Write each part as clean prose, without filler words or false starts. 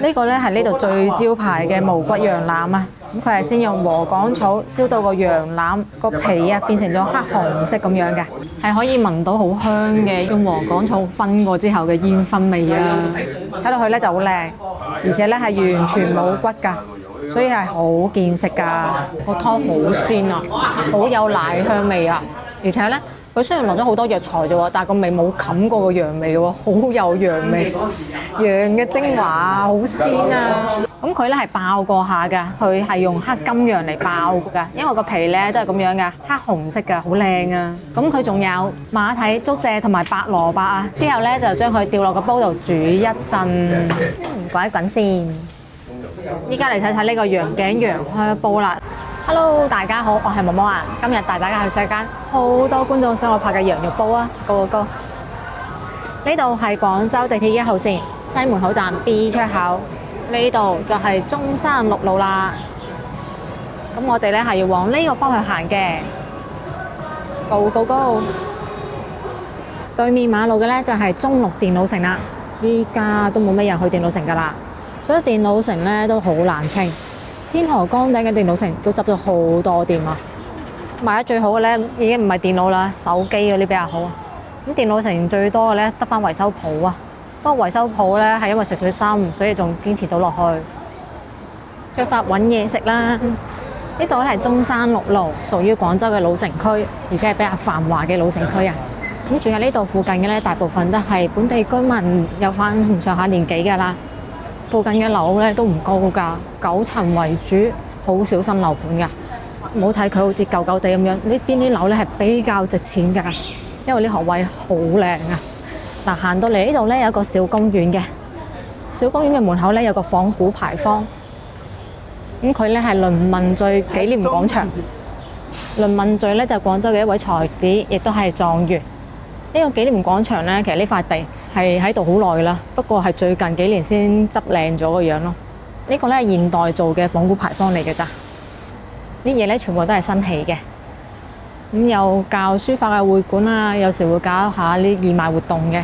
呢個咧係呢度最招牌嘅無骨羊腩啊！咁佢係先用禾稈草燒到個羊腩個皮啊變成咗黑紅色咁樣嘅，係可以聞到好香嘅用禾稈草燻過之後嘅煙燻味啊！睇落去咧就好靚，而且咧係完全冇骨㗎，所以係好見食㗎。個湯好鮮啊，好有奶香味啊，而且咧。佢雖然落咗好多藥材啫喎，但係個味冇冚過個羊味喎，好有羊味，羊嘅精華好鮮啊！咁佢咧係爆過下㗎，佢係用黑金羊嚟爆㗎，因為個皮咧都係咁樣㗎，黑紅色㗎，好靚啊！咁佢仲有馬蹄、竹蔗同埋白蘿蔔啊，之後咧就將佢掉落個煲度煮一陣，滾一滾先。依家嚟睇睇呢個羊頸羊靴煲啦。Hello， 大家好，我係毛毛啊！今日帶大家去食一間好多觀眾想我拍嘅羊肉煲啊！Go go go！呢度係廣州地鐵1號線西門口站 B 出口，呢度就係中山六路啦。咁我哋咧係要往呢個方向行嘅。Go go go！對面馬路嘅咧就係中六電腦城啦。依家都冇咩人去電腦城㗎啦，所以電腦城咧都好冷清。天河崗頂嘅電腦城都執咗好多店啊！賣得最好嘅咧已經唔係電腦啦，手機嗰啲比較好啊。咁電腦城最多嘅咧得返維修鋪啊，不過維修鋪咧係因為食水深，所以仲堅持到落去。出發揾嘢食啦！呢度咧係中山六路，屬於廣州嘅老城區，而且係比較繁華嘅老城區啊。咁住喺呢度附近嘅咧，大部分都係本地居民，有返咁上下年紀㗎啦。附近嘅樓咧都唔高㗎，9層為主，好少新樓盤㗎。唔好睇佢好似舊舊地咁樣，呢邊啲樓咧係比較值錢㗎，因為呢學位好靚啊！嗱，行到嚟呢度咧有一個小公園嘅，小公園嘅門口咧有個仿古牌坊。咁佢咧係倫文敘紀念廣場。倫文敘咧就係廣州嘅一位才子，亦都係狀元。呢個紀念廣場咧，其實呢塊地係喺度好耐啦，不過係最近幾年先執靚咗個樣咯。呢個咧係現代做嘅仿古牌坊嚟嘅咋，啲嘢咧全部都係新起嘅。咁有教書法嘅會館啊，有時會搞下啲義賣活動嘅。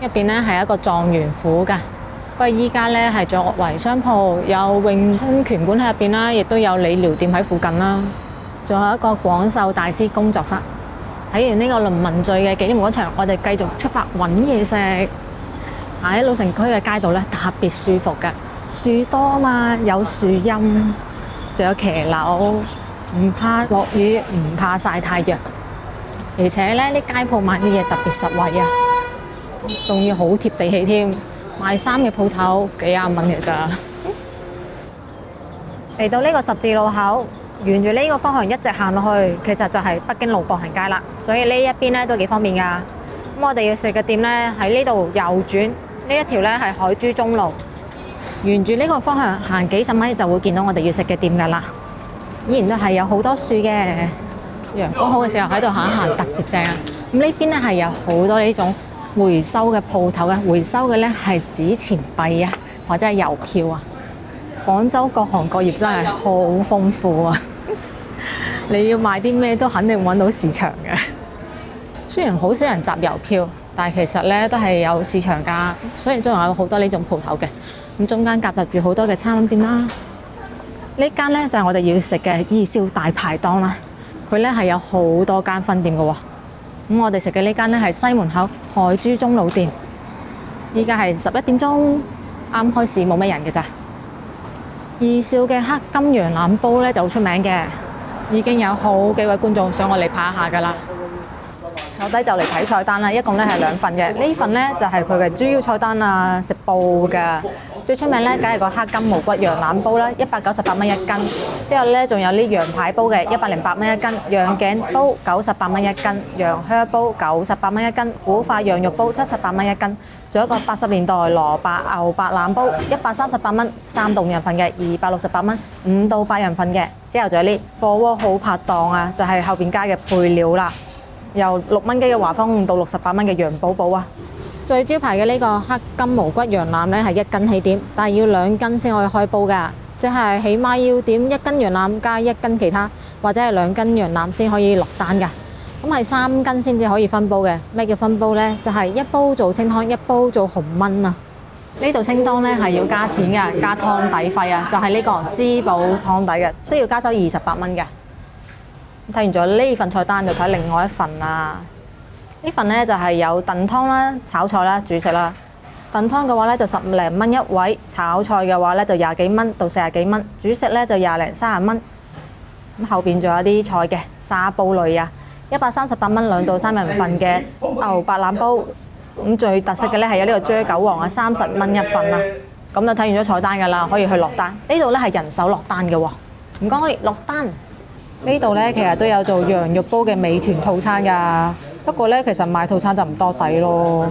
入邊咧係一個狀元府㗎，不過依家咧係作為商鋪，有詠春拳館喺入邊啦，亦都有理療店喺附近啦，仲有一個廣繡大師工作室。睇完呢個倫文敘嘅紀念廣場，我哋繼續出發揾嘢食。行喺老城區嘅街道咧，特別舒服㗎，樹多啊嘛，有樹蔭，仲有騎樓，唔怕落雨，唔怕曬太陽。而且咧，啲街鋪買啲嘢特別實惠啊，仲要好貼地氣添。賣衫嘅鋪頭幾廿蚊嘅咋。嚟到呢個十字路口，沿住呢個方向一直行落去，其實就係北京路步行街啦。所以呢一邊咧都幾方便㗎。咁我哋要食嘅店咧喺呢度右轉，呢一條咧係海珠中路，沿住呢個方向行幾十米就會見到我哋要食嘅店㗎啦。依然都係有好多樹嘅，陽光好嘅時候喺度行一行特別正啊。咁呢邊咧係有好多呢種回收嘅鋪頭嘅，回收嘅咧係紙錢幣啊，或者係郵票啊。廣州各行各業真係好豐富啊！你要買啲咩都肯定揾到市場嘅。雖然好少人集郵票，但係其實咧都係有市場㗎，所以仲有好多呢種鋪頭嘅。咁中間夾雜住好多嘅餐飲店啦。呢間咧就係我哋要食嘅義消大排檔啦。佢咧係有好多間分店嘅喎。咁我哋食嘅呢間咧係西門口海珠中路店。依家係11點鐘，啱開始冇咩人嘅咋。義消嘅黑金羊腩煲咧就好出名嘅，已經有好幾位觀眾想我嚟拍一下㗎啦。坐低就嚟睇菜單啦，一共咧係2份嘅。呢份咧就係佢嘅主要菜單啊，食煲㗎。最出名咧，梗係個黑金無骨羊腩煲啦，198蚊一斤。之後咧仲有啲羊排煲嘅，108蚊一斤；羊頸煲98蚊一斤；羊靴煲98蚊一斤；古法羊肉煲78蚊一斤。仲有一個80年代蘿蔔牛白腩煲，138蚊，3到5人份嘅，268蚊，5到8人份嘅。之後仲有啲火鍋好拍檔啊，就係後邊加嘅配料啦。由6蚊雞嘅華豐到68蚊嘅羊寶寶啊！最招牌嘅呢個黑金無骨羊腩咧係1斤起點，但係要2斤先可以開煲㗎，即係起碼要點1斤羊腩加1斤其他，或者係2斤羊腩先可以落單㗎。咁係3斤先至可以分煲嘅。咩叫分煲呢？就係一煲做清湯，一煲做紅燜啊！呢度清湯咧係要加錢嘅，加湯底費啊，就係呢個滋補湯底嘅，需要加收28蚊嘅。睇完咗呢份菜單就睇另外一份啦。呢份咧就係有燉湯啦、炒菜啦、主食啦。燉湯嘅話咧就10零蚊一位，炒菜嘅話咧就20幾蚊到40幾蚊，主食咧就20零30蚊。咁後邊仲有啲菜嘅沙煲類啊，138蚊2到3人份嘅牛白腩煲。咁最特色嘅咧係有呢個豬韭黃啊，30蚊一份啊。咁就睇完咗菜單㗎啦，可以去落單。呢度咧係人手落單嘅喎，唔該可以落單。呢度咧其實都有做羊肉煲嘅美團套餐㗎，不過咧其實買套餐就唔多抵咯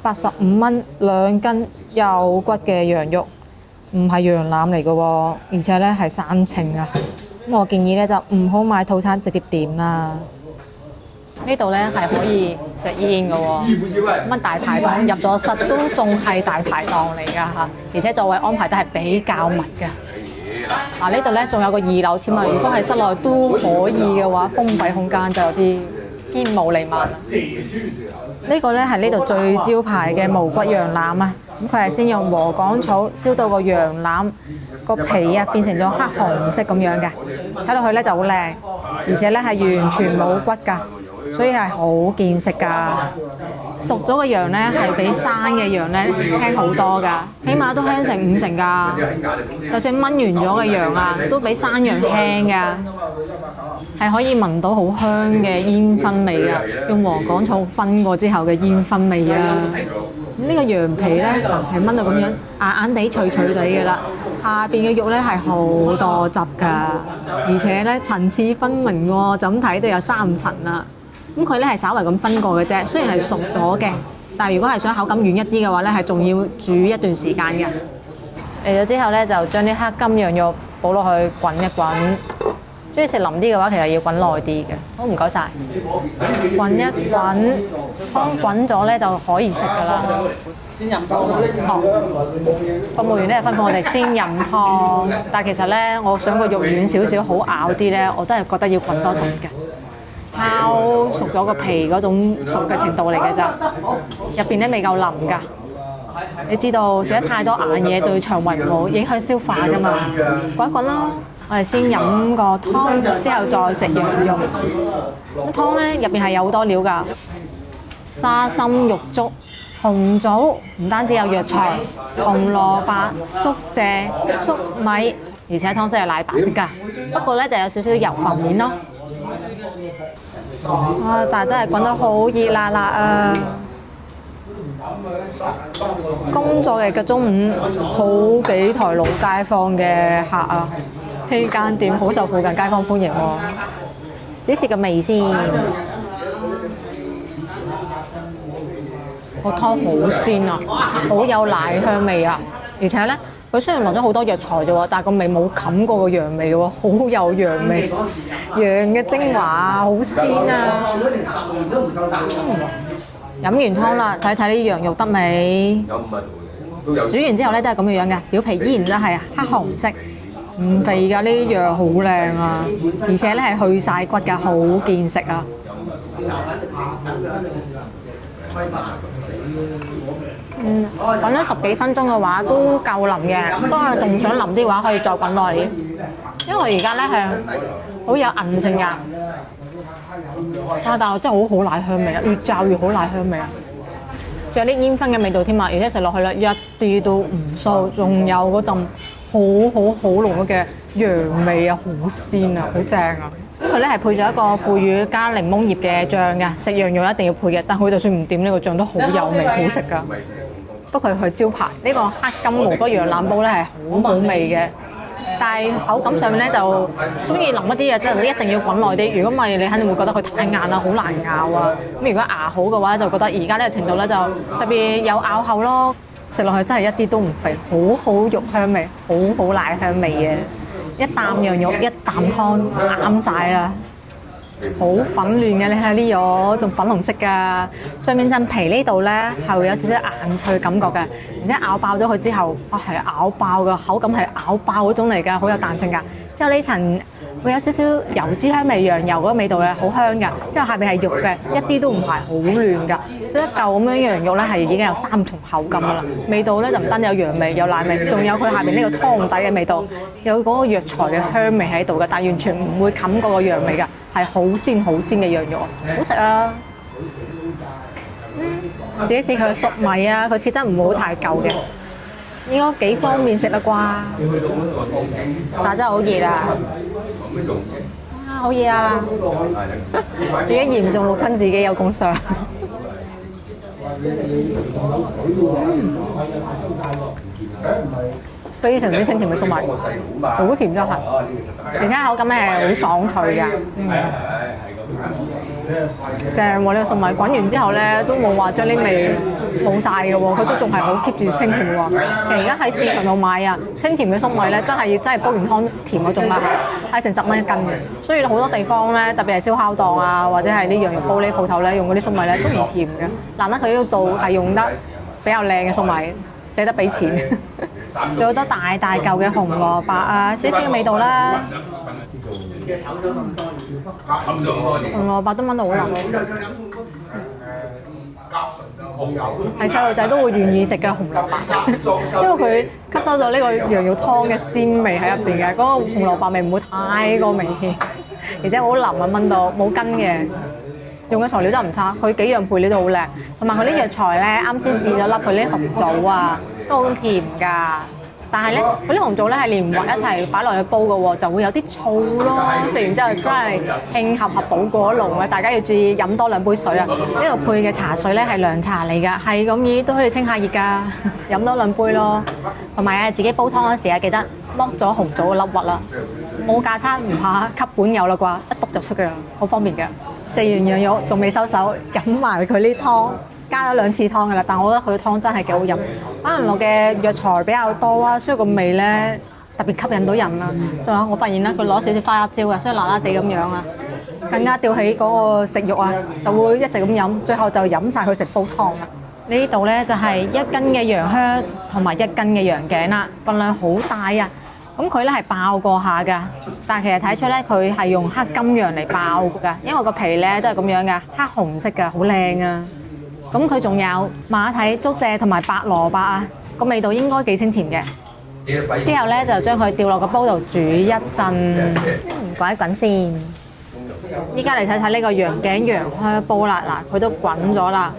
，185蚊2斤有骨嘅羊肉，唔係羊腩嚟嘅喎，而且咧係生稱啊。咁我建議咧就唔好買套餐，直接點啦。呢度咧係可以食煙嘅喎，乜大排檔入咗室都仲係大排檔嚟㗎嚇，而且座位安排都係比較密嘅。嗱，呢度咧仲有個2樓添啊，如果係室內都可以嘅話，封閉空間就有啲煙霧瀰漫。呢個咧係呢度最招牌嘅無骨羊腩啊，咁佢係先用禾稈草燒到個羊腩個皮啊變成咗黑紅色咁樣嘅，睇落去咧就好靚，而且咧係完全冇骨㗎，所以係好見食㗎。熟咗嘅羊咧係比生嘅羊咧輕好多㗎，起碼都輕成50%㗎。就算燜完咗嘅羊啊，都比生羊輕㗎，係可以聞到好香嘅煙燻味啊！用禾稈草燻過之後嘅煙燻味啊！呢個羊皮咧係炆到咁樣硬硬地、脆脆地嘅啦，下邊嘅肉咧係好多汁㗎，而且咧層次分明喎，就咁睇都有3層啦。咁佢咧係稍為咁分過嘅啫，雖然係熟咗嘅，但係如果係想口感軟一啲嘅話咧，係仲要煮一段時間嘅。嚟咗之後咧，就將啲黑金羊肉倒落去滾一滾。中意食腍啲嘅話，其實要滾耐啲嘅。好，唔該晒。滾一滾，湯滾咗咧就可以食㗎啦。先飲湯。哦，服務員咧吩咐我哋先飲湯，但係其實咧，我想個肉軟少少，好咬啲咧，我都係覺得要滾多陣嘅。烤熟咗個皮嗰種熟嘅程度嚟嘅咋，入邊咧未夠腍㗎。你知道食得太多硬嘢對腸胃唔好，影響消化㗎嘛。滾一滾啦，我哋先飲個湯，之後再食羊肉。咁湯咧入邊係有好多料㗎，沙參肉粥、紅棗，唔單止有藥材，紅蘿蔔、竹蔗、粟米，而且湯色係奶白色㗎。不過咧就有少少油浮面咯。哇！但係真係滾得好熱辣辣啊！工作日嘅中午，好幾台老街坊嘅客啊！呢間店好受附近街坊歡迎喎。試試個味先，個湯好鮮啊，好有奶香味啊！而且咧，佢雖然落咗好多藥材啫喎，但係個味冇冚過個羊味喎，好有羊味，羊嘅精華啊，好鮮啊！飲完湯啦，睇睇啲羊肉得未？煮完之後咧都係咁嘅樣嘅，表皮依然都係黑紅色，唔肥㗎，呢啲羊好靚啊！而且咧係去晒骨㗎，好見食啊！滾咗10幾分鐘嘅話都夠腍嘅，不過仲想腍啲嘅話可以再滾耐啲，因為而家咧係好有韌性㗎。但係真係好奶香味啊，越嚼越好奶香味啊！仲有啲煙燻嘅味道添啊，而且食落去咧一啲都唔臊，仲有嗰陣好濃嘅羊味啊，好鮮啊，好正啊！佢咧係配咗一個腐乳加檸檬葉嘅醬㗎，食羊肉一定要配嘅，但佢就算唔點呢個醬都好有味，好食㗎。不過佢招牌呢個黑金無骨羊腩煲咧係好好味嘅。但係口感上面咧就中意腍一啲嘅，即係你一定要滾耐啲。如果唔係，你肯定會覺得佢太硬啦，好難咬啊。咁如果牙好嘅話，就覺得而家呢個程度咧就特別有咬口咯。食落去真係一啲都唔肥，好肉香味，好奶香味嘅。一啖羊肉一啖湯啱晒啦，好粉嫩嘅，你睇下啲肉仲粉紅色㗎，上面陣皮呢度咧係會有少少硬脆感覺嘅，而且咬爆咗佢之後，哇係咬爆㗎，口感係咬爆嗰種嚟㗎，好有彈性㗎。之後呢層會有少少油脂香味、羊油嗰個味道嘅，好香㗎。之後下邊係肉嘅，一啲都唔係好嫩㗎。所以一嚿咁樣羊肉咧係已經有3重口感㗎啦。味道咧就唔單止有羊味、有奶味，仲有佢下邊呢個湯底嘅味道，有嗰個藥材嘅香味喺度嘅，但係完全唔會冚過個羊味㗎，係好鮮好鮮嘅羊肉，好食啊！試一試佢嘅粟米啊，佢切得唔好太舊嘅。應該幾方便食啦啩，但真係好熱啊！好熱啊！已經嚴重淥親自己有工傷。非常之清甜嘅粟米，好甜真係，而且口感咧係好爽脆㗎。正喎！呢個粟米滾完之後咧，都冇話將啲味冇晒嘅喎，佢都仲係好 keep 住清甜喎。其實而家喺市場度買啊，清甜嘅粟米咧，真係煲完湯甜嗰種啦，係成10蚊一斤嘅。所以好多地方咧，特別係燒烤檔啊，或者係啲羊肉煲呢鋪頭咧，用嗰啲粟米咧都唔甜嘅。難得佢呢度係用得比較靚嘅粟米，捨得俾錢。仲有好多大大嚿嘅紅蘿蔔啊，絲絲嘅味道啦。紅蘿蔔都炆到好腍，係細路仔都會願意食嘅紅蘿蔔，因為佢吸收咗呢個羊肉湯嘅鮮味喺入邊嘅，嗰個紅蘿蔔味唔會太過明顯，而且好腍啊，炆到冇筋嘅。用嘅材料真係唔差，佢幾樣配料都好靚，同埋佢啲藥材咧，啱先試咗粒佢啲紅棗啊，都好甜㗎。但係咧，佢啲紅棗咧係連埋一齊擺落去煲嘅喎，就會有啲燥咯。食完之後真係慶合合補過龍啊！大家要注意飲多2杯水啊！呢度配嘅茶水咧係涼茶嚟㗎，係咁意都可以清下熱㗎，飲多2杯咯。同埋自己煲湯嗰時記得剝咗紅棗嘅粒核啦，冇架撐唔怕吸管有啦啩，一篤就出㗎，好方便㗎。食完羊肉仲未收手，飲埋佢啲湯。加咗2次湯㗎啦，但我覺得佢湯真係幾好飲。可能落嘅藥材比較多啊，所以個味咧特別吸引到人啦。仲有我發現咧，佢攞少少花辣椒啊，所以辣辣地咁樣啊，更加吊起嗰個食慾啊，就會一直咁飲，最後就飲晒佢成煲湯啦。呢度咧就係1斤嘅羊靴同埋1斤嘅羊頸啦，份量好大啊！咁佢咧係爆過下㗎，但係其實睇出咧佢係用黑金羊嚟爆㗎，因為個皮咧都係咁樣㗎，黑紅色㗎，好靚啊！咁佢仲有馬蹄、竹蔗同埋白蘿蔔啊，個味道應該幾清甜嘅。之後咧就將佢掉落個煲度煮一陣，滾一滾先。依家嚟睇睇呢個羊頸羊靴煲啦，嗱佢都滾咗啦，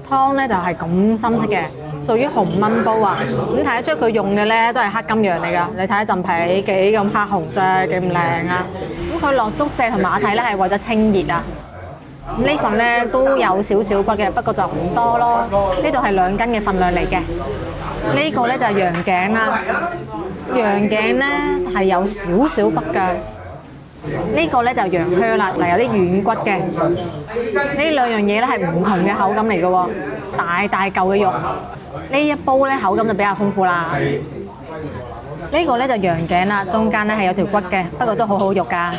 湯咧就係咁深色嘅，屬於紅燜煲啊。咁睇得出佢用嘅咧都係黑金羊嚟㗎，你睇下陣皮幾咁黑紅色，幾咁靚啊！咁佢落竹蔗同馬蹄咧係為咗清熱啊。咁呢份咧都有少少骨嘅，不過就唔多咯。呢度係2斤嘅份量嚟嘅。呢個咧就係羊頸啦，羊頸咧係有少少骨㗎。呢個咧就羊靴啦，嗱有啲軟骨嘅。呢2樣嘢咧係唔同嘅口感嚟嘅喎，大大嚿嘅肉。呢一煲咧口感就比較豐富啦。呢個咧就羊頸啦，中間咧係有條骨嘅，不過都好好肉㗎。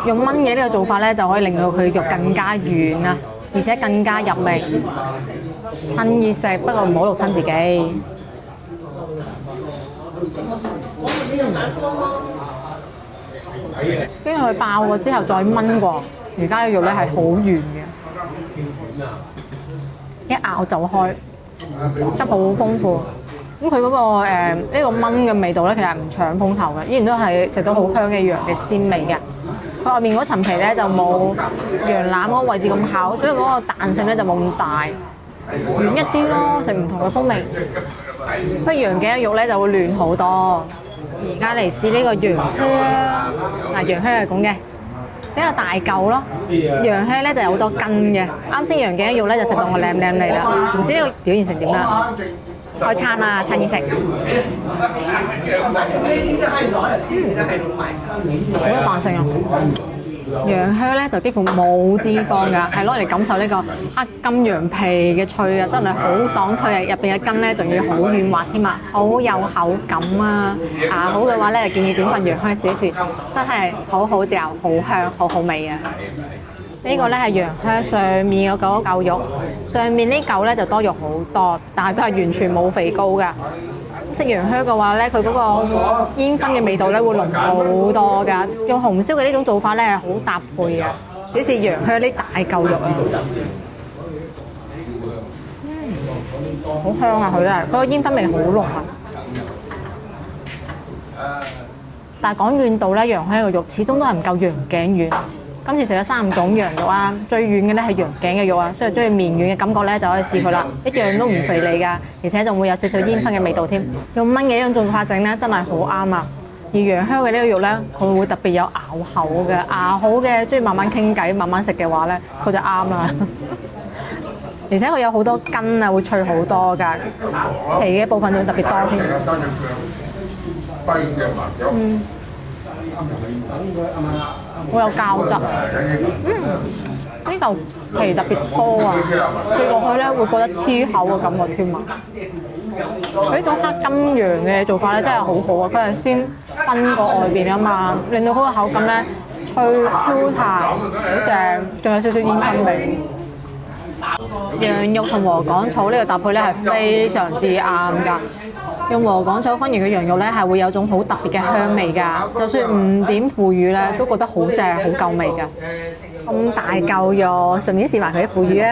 用燜嘅呢個做法咧，就可以令到佢肉更加軟啊，而且更加入味。趁熱食，不過唔好淥親自己。跟住佢爆過之後再燜過，而家嘅肉咧係好軟嘅，一咬就開，汁好豐富。咁佢嗰個呢個燜嘅味道咧，其實唔搶風頭嘅，依然都係食到好香嘅羊嘅鮮味嘅。佢外面嗰層皮咧就冇羊腩嗰個位置咁厚，所以嗰個彈性咧就冇咁大，軟一啲咯，食唔同嘅風味。不過羊頸嘅肉咧就會嫩好多。而家嚟試呢個羊靴啊，嗱羊靴係咁嘅，比較大嚿咯。羊靴咧就有好多筋嘅，啱先羊頸嘅肉咧就食到我靚嚟啦，唔知呢個表現成點啦？開餐啊，趁熱食。好有彈性啊！羊靴咧就幾乎冇脂肪㗎，係攞嚟感受呢個黑金羊皮嘅脆啊，真係好爽脆啊！入邊嘅筋咧仲要好軟滑添啊，好有口感啊！好嘅話咧，建議點份羊靴試一試，真係好好嚼，好香，好好味啊！呢個咧係羊靴上面嗰嚿肉，上面呢嚿咧就多肉好多，但係都係完全冇肥膏㗎。食羊靴嘅話咧，佢嗰個煙燻嘅味道咧會濃好多㗎。用紅燒嘅呢種做法咧係好搭配嘅，好似羊靴呢大嚿肉啊，好香啊！佢真係嗰個煙燻味好濃啊。但係講軟度咧，羊靴嘅肉始終都係唔夠羊頸軟。今次食咗3種羊肉啊，最軟嘅咧係羊頸嘅肉啊，所以中意綿軟嘅感覺咧就可以試佢啦，一樣都唔肥膩㗎，而且仲會有少少煙燻嘅味道添。用燜嘅呢種做法整咧真係好啱啊！而羊靴嘅呢個肉咧，佢會特別有咬口嘅，咬好嘅，中意慢慢傾偈、慢慢食嘅話咧，佢就啱啦。而且佢有好多筋啊，會脆好多㗎，皮嘅部分仲特別多添。好有膠質，呢嚿皮特別多啊，食落去咧會覺得黐口嘅感覺添啊！呢種黑金羊嘅做法咧真係好好啊，佢係先分過外邊啊嘛，令到嗰個口感咧脆 Q 彈，好正，仲有少少煙燻味。羊肉同禾稈草呢個搭配咧係非常之啱㗎。用禾稈草燻完嘅羊肉咧，係會有種好特別嘅香味㗎。就算唔點腐乳咧，都覺得好正、好夠味㗎。咁大嚿肉，順便試埋佢啲腐乳啊！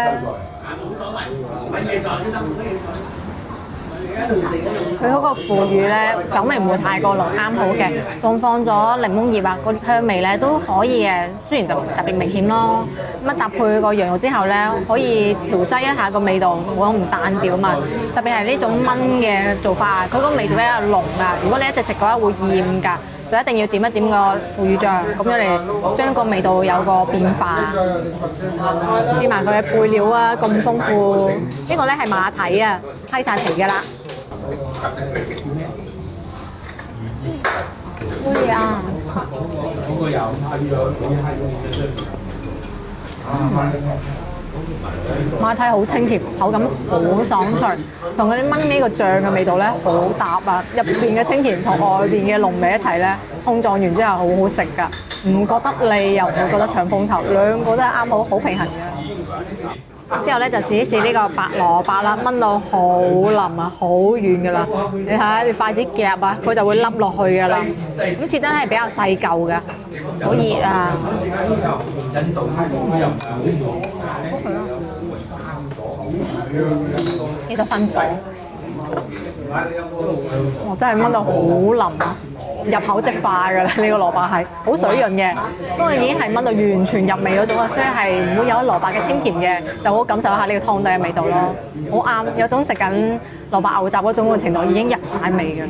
佢嗰個腐乳咧，酒味唔會太過濃，啱好嘅。仲放咗檸檬葉啊，嗰啲香味咧都可以嘅。雖然就特別明顯咯。咁搭配個羊肉之後咧，可以調劑一下個味道，冇咁唔單調嘛。特別係呢種燜嘅做法啊，佢個味道比較濃啊。如果你一直食嘅話會厭㗎，就一定要點一點個腐乳醬，咁樣嚟將個味道有個變化。試埋佢嘅配料啊，咁豐富。呢個咧係馬蹄啊，批晒皮㗎啦。會啊！馬蹄好清甜，口感好爽脆，同嗰啲燜呢個醬嘅味道咧好搭啊！入邊嘅清甜同外邊嘅濃味一齊咧，碰撞完之後好好食㗎，唔覺得膩又唔會覺得搶風頭，兩個都係啱好平衡嘅。之後咧就試一試呢個白蘿蔔啦，燜到好腍啊，好軟噶啦！你睇下，你筷子夾啊，佢就會凹落去噶啦。咁切得係比較細嚿嘅，好熱啊！呢個分火，我真係燜到好腍啊！入口即化㗎啦，呢個蘿蔔係好水潤嘅，不過已經係燜到完全入味嗰種啊，所以係唔會有蘿蔔嘅清甜嘅，就好感受一下呢個湯底嘅味道咯，好啱，有種食緊蘿蔔牛雜嗰種嘅程度已經入晒味㗎啦。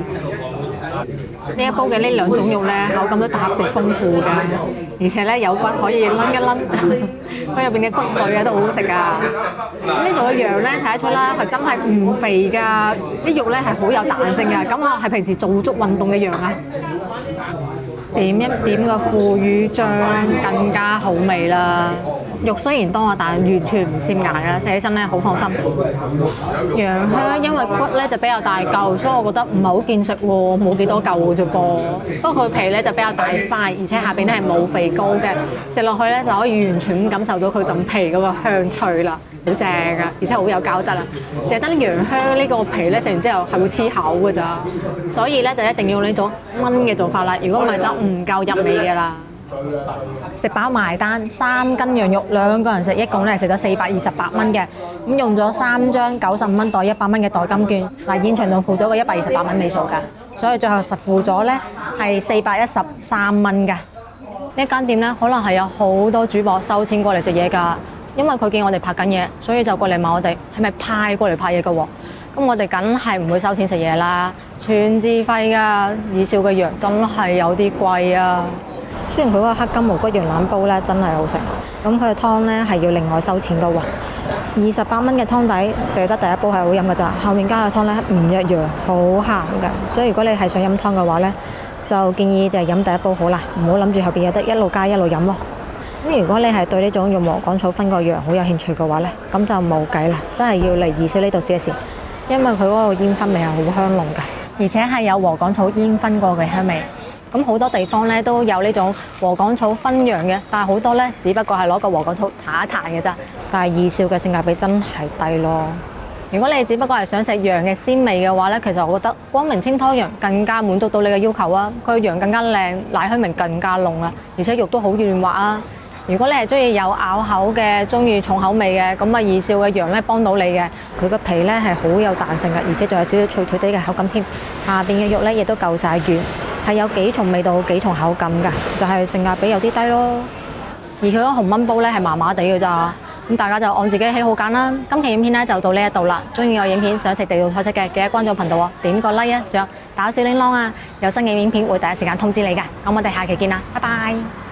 呢一煲嘅呢兩種肉咧，口感都特別豐富㗎，而且咧有骨可以攆一攆，佢入邊嘅骨髓啊都好好食㗎。呢度嘅羊咧睇得出啦，係真係唔肥㗎，啲肉咧係好有彈性㗎，感覺係平時做足運動嘅羊啊。點一點個腐乳醬更加好味啦！肉雖然多啊，但係完全唔閃牙啊，食起身咧好放心。羊靴因為骨咧就比較大嚿，所以我覺得唔係好見食喎，冇幾多嚿嘅啫噃。不過佢皮咧就比較大塊，而且下邊咧係冇肥膏嘅，食落去咧就可以完全感受到佢陣皮嗰個香脆啦，好正啊！而且好有膠質啊！淨係得羊靴呢個皮咧食完之後係會黐口㗎咋，所以咧就一定要用呢種燜嘅做法啦。如果唔係就唔夠入味嘅啦。食飽埋單，3斤羊肉2個人食，一共咧食咗428蚊嘅。咁用咗3張95蚊袋100蚊嘅代金券，嗱現場仲付咗個128蚊尾數㗎，所以最後實付咗咧係413蚊㗎。呢間店咧可能係有好多主播收錢過嚟食嘢㗎，因為佢見我哋拍緊嘢，所以就過嚟問我哋係咪派過嚟拍嘢㗎喎。咁我哋梗係唔會收錢食嘢啦，全自費㗎。二少嘅羊真係有啲貴啊！雖然佢嗰個黑金無骨羊腩煲咧真係好食，咁佢嘅湯咧係要另外收錢㗎喎。28蚊嘅湯底就係得第一煲係好飲㗎咋，後面加嘅湯咧唔一樣，好鹹㗎。所以如果你係想飲湯嘅話咧，就建議就係飲第一煲好啦，唔好諗住後邊有得一路加一路飲喎。咁如果你係對呢種用禾稈草燻個羊好有興趣嘅話咧，咁就冇計啦，真係要嚟二少呢度試一試，因為佢嗰個煙燻味係好香濃㗎，而且係有禾稈草煙燻過嘅香味。咁好多地方咧都有呢種禾稈草燻羊嘅，但係好多咧只不過係攞個禾稈草彈一彈嘅咋。但係二少嘅性價比真係低咯，如果你只不過係想食羊嘅鮮味嘅話咧，其實我覺得光明清湯羊更加滿足到你嘅要求啊！佢羊更加靚，奶香味更加濃啊，而且肉都好軟滑啊！如果你係中意有咬口嘅，中意重口味嘅，咁啊二少嘅羊咧幫到你嘅。佢個皮咧係好有彈性嘅，而且仲有少少脆脆地嘅口感添。下邊嘅肉咧亦都夠晒軟，係有幾重味道、幾重口感㗎，就係性價比有啲低咯。而佢個紅燜煲咧係麻麻地嘅咋，咁大家就按自己喜好揀啦。今期影片咧就到呢一度啦。中意我影片想食地道菜式嘅，記得關注我頻道喎，點個 like 啊，仲有打小鈴鐺啊，有新嘅影片會第一時間通知你㗎。咁我哋下期見啦，拜拜。